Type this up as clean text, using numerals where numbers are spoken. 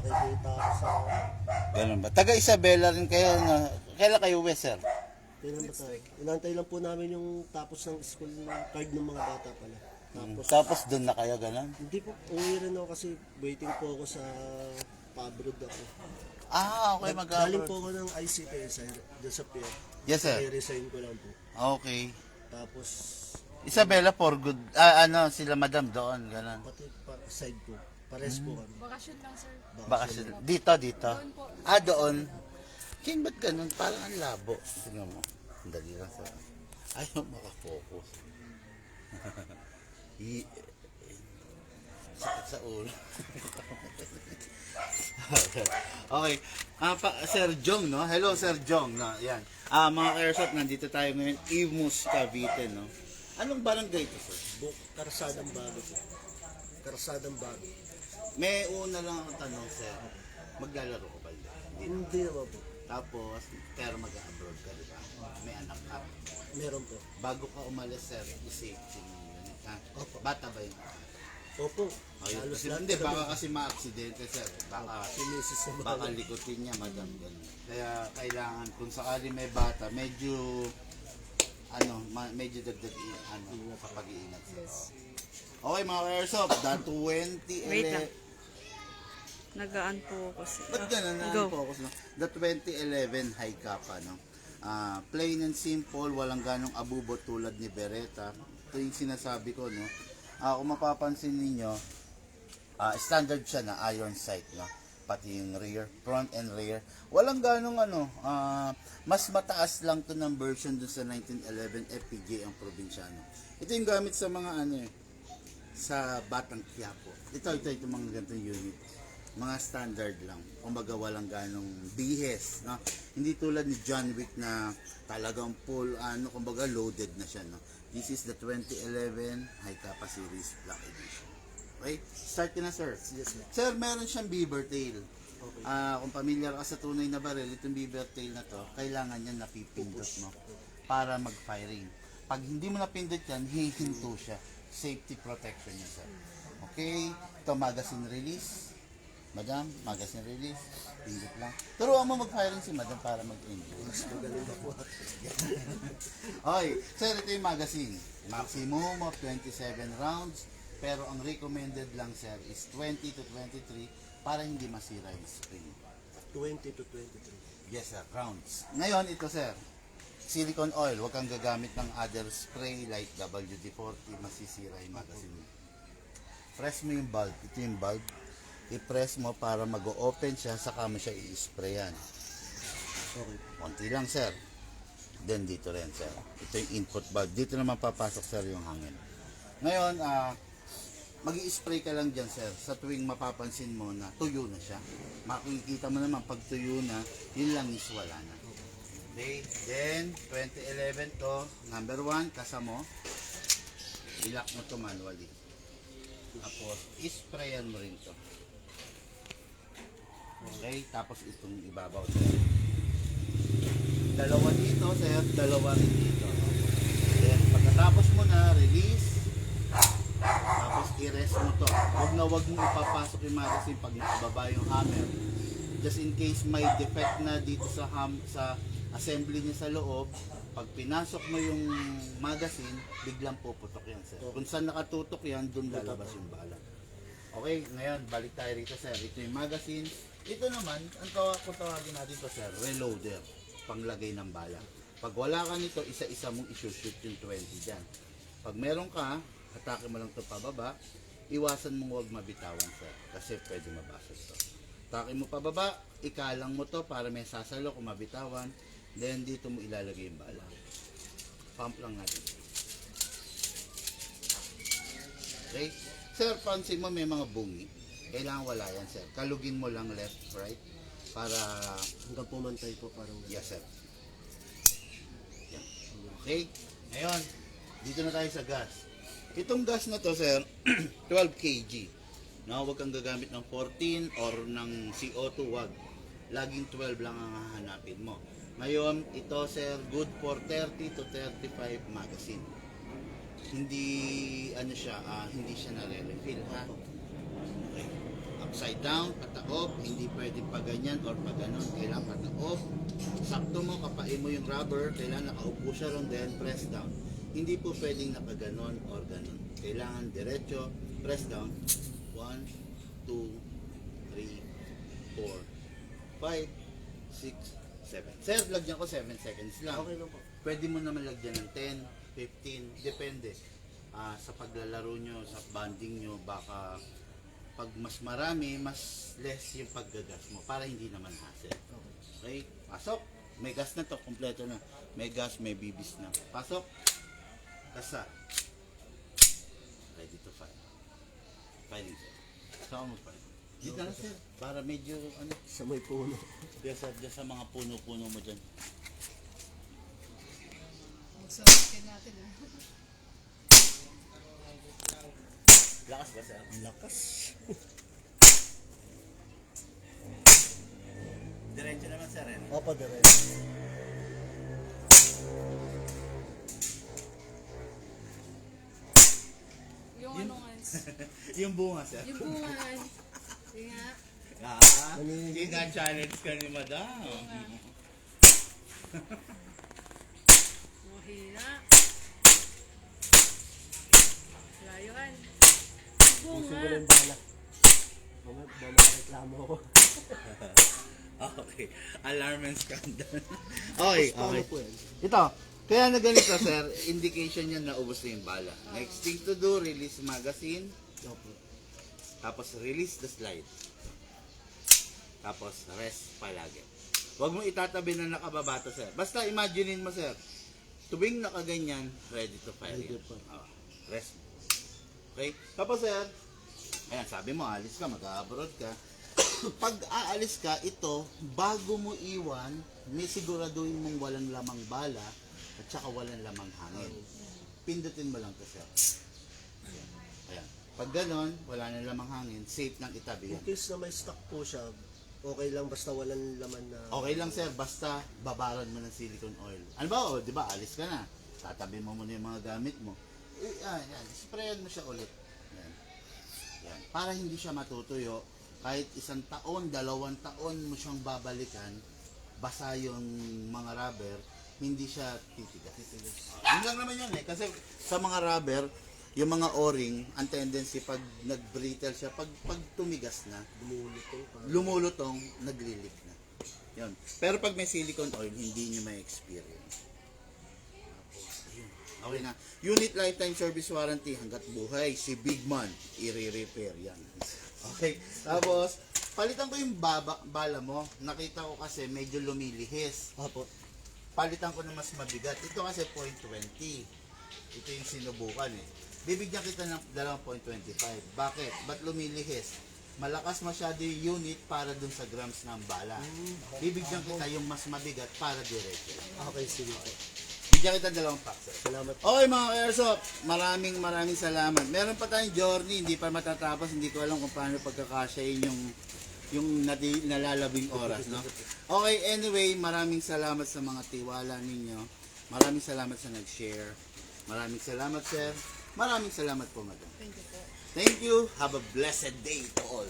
nakikita ako sa... Ganun ba? Taga Isabela rin kayo na. Kailan kayo uwi, sir? Kailan ba tayo? Inantay lang po namin yung tapos ng school card ng mga bata pala. Tapos doon na kayo, ganun? Hindi po, uwi rin ako kasi waiting po ako sa pa-abroad ako. Okay, Galing po ako ng ICT doon sa pier. Yes, sir. I-resign ko lang po. Okay. Tapos, Isabela for good. Sila madam doon, ganun. pati side po. Pares po kami. Bakasyon lang, sir. Bakasyon. Dito. Doon po. Doon. King, ba't ganun? Parang ang labo. Tingnan mo. Ang dali lang sa... Ayaw makafocus. Sakit sa ulo. Okay. Sir Jong, no? Hello, Sir Jong. No? Yan. Mga Airsoft, nandito tayo ngayon. Imus, Cavite, no? Anong barangay ito, sir? Karasadang bago po. Karasadang bago. May una lang akong tanong, sir. Maglalaro ko ba? Hindi naman po. Tapos, pero mag-abroad ka, di ba? May anak ka. Meron po. Bago ka umalis, sir, i-safety mo yun. Opo. Bata ba yun? Opo. Ayun. Halos lahat Hindi, kami. baka kasi ma-aksidente, sir. Baka, Sinisis sa baka mga. likutin niya, madam. Ganun. Kaya kailangan, kung sakali may bata, medyo, medyo dagdag, sa pag-iingat, sir. Okay, mga Airsoft, the 2011... Wait lang. Nagaan po ako sir. Ba't ganun na Go. focus, no? The 2011 high kappa, no? Plain and simple, walang ganong abubo tulad ni Beretta. Ito yung sinasabi ko, no? Kung mapapansin ninyo, standard siya na iron sight, no? Pati yung rear, front and rear. Walang ganong mas mataas lang to ng version dun sa 1911 FPJ ang probinsyano. Ito yung gamit sa mga sa Batang Quiapo. Ito mga ganitong unit. Mga standard lang. Kumbaga walang ganong bihes, no? Hindi tulad ni John Wick na talagang full, kumbaga loaded na siya, no? This is the 2011 High Kappa Series Black Edition. Okay? Start ka na, sir. Yes, ma'am. Sir, meron siyang beaver tail. Okay. Kung familiar ka sa tunay na baril, itong beaver tail na to, kailangan yan napipindot mo para mag-firing. Pag hindi mo napindot yan, hihinto siya. Safety protection yan, sir. Okay? Ito, magazine release. Madam, magazine release. Pindot lang. Turuan mo mag-firing si madam para mag-enjoy. Mas magaling na po. Okay, sir, ito yung magazine. Maximum of 27 rounds. Pero ang recommended lang, sir, is 20 to 23 para hindi masira yung spring. 20 to 23. Yes, sir, rounds. Ngayon, ito, sir, silicone oil. Huwag kang gagamit ng other spray like WD-40. Masisira yung magazine mo. Press mo yung bulb. Ito yung bulb. I-press mo para mag-open siya, saka mo siya i-sprayan. Okay. Konti lang, sir. Then, dito rin, sir. Ito yung input bulb. Dito naman papasok, sir, yung hangin. Ngayon, mag-i-spray ka lang dyan, sir. Sa tuwing mapapansin mo na tuyo na siya. Makikita mo naman, pag tuyo na, yun lang is wala na. Okay, then, 2011 to, number 1, kasa mo. Ilak mo to manually. Tapos, isprayan mo rin to. Okay, tapos itong ibabaw, sir. Dalawa dito, sir. Dalawa rin dito. Then, pagkatapos mo na, release. Tapos, i-rest mo to. Huwag mo ipapasok yung magazine pag nakababa yung hammer. Just in case may defect na dito sa assembly niya sa loob, pag pinasok mo yung magazine, biglang puputok yan, sir. Kung saan nakatutok yan, dun lalabas yung bala. Okay, ngayon, balik tayo rito, sir. Ito yung magazine. Ito naman, ang tawagin natin to, sir, reloader. Panglagay ng bala. Pag wala ka nito, isa-isa mong isushoot yung 20 dyan. Pag meron ka, atake mo lang ito pababa, iwasan mong huwag mabitawan, sir. Kasi pwede mabasag to. Atake mo pababa, ikalang mo to para may sasalo kung mabitawan. Then, dito mo ilalagay yung bala. Pump lang natin. Okay? Sir, pansin mo may mga bungi. Kailangan wala yan, sir. Kalugin mo lang left, right. Para... Hanggang pumantay po parang... Yes, sir. Yan. Okay? Ngayon, dito na tayo sa gas. Itong gas na to, sir, 12 kg. No, huwag kang gagamit ng 14 or ng CO2, wag. Laging 12 lang ang hahanapin mo. Ngayon, ito, sir, good for 30 to 35 magazine. Hindi, hindi siya nare-refill, ha? Okay. upside down, pataob, hindi pwedeng pa ganyan or pa ganon, kailangan pataob. Sakto mo, kapain mo yung rubber, kailangan nakaupo siya ron, then press down. Hindi po pwedeng nakaganon or ganon. Kailangan diretso, press down. 1, 2, 3, 4, 5, 6, 7. Sir, lagyan ko 7 seconds lang. Okay lang po. Pwede mo naman lagyan ng 10, 15, depende. Sa paglalaro nyo, sa bonding nyo, baka pag mas marami, mas less yung paggagas mo para hindi naman hassle. Okay, pasok. May gas na to, kompleto na. May gas, may bibis na. Pasok. Kasa. Ready to fire. Firing, sir. Saan mo pa? Dito na, sir. Para medyo, ano, Sa may puno. diyan sa mga puno-puno mo dyan. Magsarakin natin ah. Lakas ba, sir? Lakas. Diretso naman, sir. Eh. Opo, diretso. Yung ano nga, Yung bunga, sir. yung bungan. Yung nga, Challenge ka ni madam. mahina. Layuan. Yung Gusto ko bunga. lang bala. Bala reklamo ako. Okay. Alarm and scandal. Okay, Paano okay. po yan? Ito, kaya na ganito, sir, indication yan na ubos na yung bala. Next thing to do, release magazine, Opo. tapos release the slide. Tapos rest palagi. Huwag mo itatabi na nakababa to, sir. Basta imaginein mo, sir. Tuwing nakaganyan, ready to fire. Ready yan. to fire. Rest. Okay? Tapos, sir, ayan, sabi mo, alis ka, mag-abroad ka. Pag aalis ka, ito, bago mo iwan, may siguraduhin mong walang lamang bala at saka walang lamang hangin. Pindutin mo lang to, sir. Ayan. Pag ganon, wala na lamang hangin, safe nang itabi In yan. case na may stock po siya, okay lang basta walang laman na... Okay lang, sir, basta babaran mo ng silicone oil. Ano ba, oh, di ba, alis ka na. Tatabi mo muna yung mga gamit mo. Yan, sprayan mo siya ulit. Yan. Yan. Para hindi siya matutuyo, kahit 1 taon, 2 taon mo siyang babalikan, basa yung mga rubber, hindi siya titigas. Yun lang naman yun eh. Kasi sa mga rubber, yung mga o-ring, ang tendency pag nag-brittle siya, pag tumigas na, lumulutong, nagli-leak na. Yun. Pero pag may silicone oil, hindi nyo may experience. Okay na. Unit lifetime service warranty hanggat buhay. Si Big Man, i-repair yan. Okay. Tapos, palitan ko yung bala mo. Nakita ko kasi medyo lumilihis. Opo. Palitan ko na mas mabigat. Ito kasi 0.20. Ito yung sinubukan eh. Bibigyan kita ng 2.25. Bakit? Ba't lumilihis? Malakas masyado yung unit para dun sa grams ng bala. Bibigyan kita yung mas mabigat para diretso. Okay, sige po. Bigyan kita 2 packs. Salamat. Okay mga airsoft, maraming salamat. Meron pa tayong journey, hindi pa matatapos, hindi ko alam kung paano pagkakasyahin yung nalalabing oras, no? Okay, anyway, maraming salamat sa mga tiwala ninyo. Maraming salamat sa nag-share. Maraming salamat, sir. Maraming salamat po, madam. Thank you po. Thank you. Have a blessed day to all.